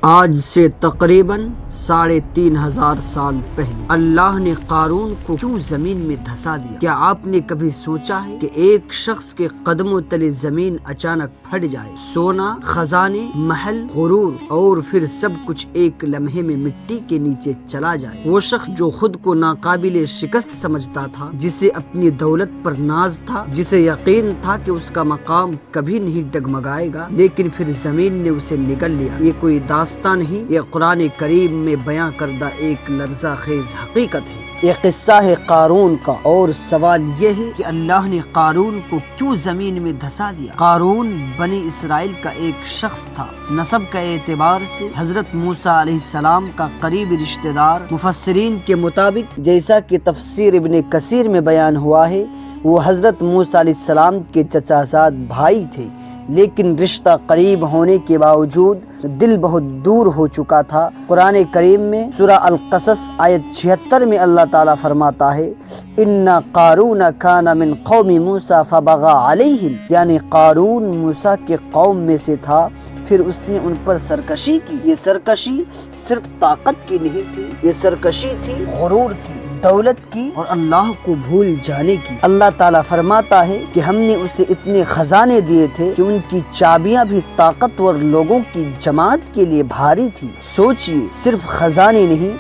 آج سے تقریباً 3500 سال پہلے اللہ نے قارون کو کیوں زمین میں دھسا دیا؟ کیا آپ نے کبھی سوچا ہے کہ ایک شخص کے قدموں تلے زمین اچانک پھٹ جائے، سونا، خزانے، محل، غرور اور پھر سب کچھ ایک لمحے میں مٹی کے نیچے چلا جائے؟ وہ شخص جو خود کو ناقابل شکست سمجھتا تھا، جسے اپنی دولت پر ناز تھا، جسے یقین تھا کہ اس کا مقام کبھی نہیں ڈگمگائے گا، لیکن پھر زمین نے اسے نگل لیا۔ یہ کوئی داستان نہیں، یہ قرآن کریم میں بیان کردہ ایک لرزہ خیز حقیقت ہے۔ یہ قصہ ہے قارون کا، اور سوال یہ ہے کہ اللہ نے قارون کو کیوں زمین میں دھسا دیا؟ قارون بنی اسرائیل کا ایک شخص تھا، نسب کا اعتبار سے حضرت موسیٰ علیہ السلام کا قریبی رشتہ دار۔ مفسرین کے مطابق جیسا کہ تفسیر ابن کثیر میں بیان ہوا ہے، وہ حضرت موسیٰ علیہ السلام کے چچا زاد بھائی تھے، لیکن رشتہ قریب ہونے کے باوجود دل بہت دور ہو چکا تھا۔ قرآن کریم میں سورہ القصص آیت 76 میں اللہ تعالیٰ فرماتا ہے، ان قارون کان من قوم موسیٰ فبغى علیہم، یعنی قارون موسیٰ کے قوم میں سے تھا، پھر اس نے ان پر سرکشی کی۔ یہ سرکشی صرف طاقت کی نہیں تھی، یہ سرکشی تھی غرور کی، دولت کی اور اللہ کو بھول جانے کی۔ اللہ تعالیٰ فرماتا ہے کہ ہم نے اسے اتنے خزانے دیے تھے کہ ان کی چابیاں بھی طاقتور لوگوں کی جماعت کے لیے بھاری تھی۔ سوچئے، صرف خزانے نہیں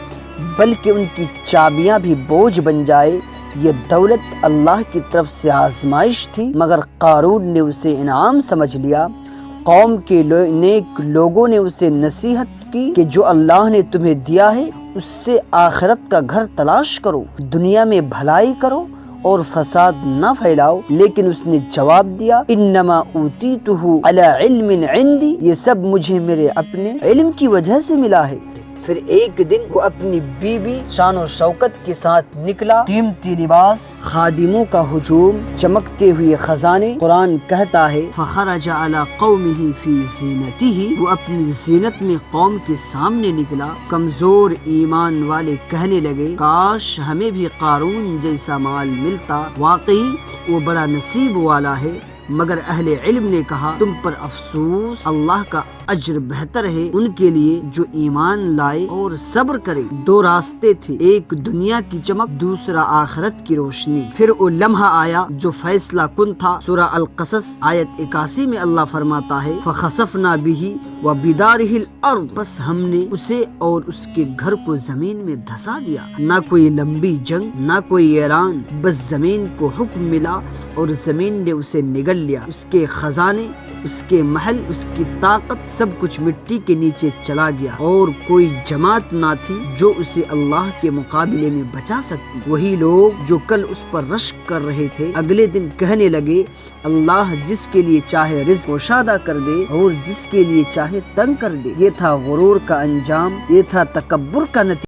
بلکہ ان کی چابیاں بھی بوجھ بن جائے۔ یہ دولت اللہ کی طرف سے آزمائش تھی، مگر قارون نے اسے انعام سمجھ لیا۔ قوم کے نیک لوگوں نے اسے نصیحت کی کہ جو اللہ نے تمہیں دیا ہے اس سے آخرت کا گھر تلاش کرو، دنیا میں بھلائی کرو اور فساد نہ پھیلاؤ، لیکن اس نے جواب دیا، انما اوتیتہ علی علم عندی، یہ سب مجھے میرے اپنے علم کی وجہ سے ملا ہے۔ پھر ایک دن وہ اپنی بیوی شان و شوکت کے ساتھ نکلا، قیمتی لباس، خادموں کا ہجوم، چمکتے ہوئے خزانے۔ قرآن کہتا ہے فخرج علی قومہ فی زینتہ، وہ اپنی زینت میں قوم کے سامنے نکلا۔ کمزور ایمان والے کہنے لگے، کاش ہمیں بھی قارون جیسا مال ملتا، واقعی وہ بڑا نصیب والا ہے۔ مگر اہل علم نے کہا، تم پر افسوس، اللہ کا اجر بہتر ہے ان کے لیے جو ایمان لائے اور صبر کرے۔ دو راستے تھے، ایک دنیا کی چمک، دوسرا آخرت کی روشنی۔ پھر وہ لمحہ آیا جو فیصلہ کن تھا۔ سورہ القصص آیت 81 میں اللہ فرماتا ہے، فخسفنا بہ وبدارہ الارض، بس ہم نے اسے اور اس کے گھر کو زمین میں دھسا دیا۔ نہ کوئی لمبی جنگ، نہ کوئی اعلان، بس زمین کو حکم ملا اور زمین نے اسے نگل لیا۔ اس کے خزانے، اس کے محل، اس کی طاقت، سب کچھ مٹی کے نیچے چلا گیا، اور کوئی جماعت نہ تھی جو اسے اللہ کے مقابلے میں بچا سکتی۔ وہی لوگ جو کل اس پر رشک کر رہے تھے، اگلے دن کہنے لگے، اللہ جس کے لیے چاہے رزق گشادہ کر دے اور جس کے لیے چاہے تنگ کر دے۔ یہ تھا غرور کا انجام، یہ تھا تکبر کا نتیجہ۔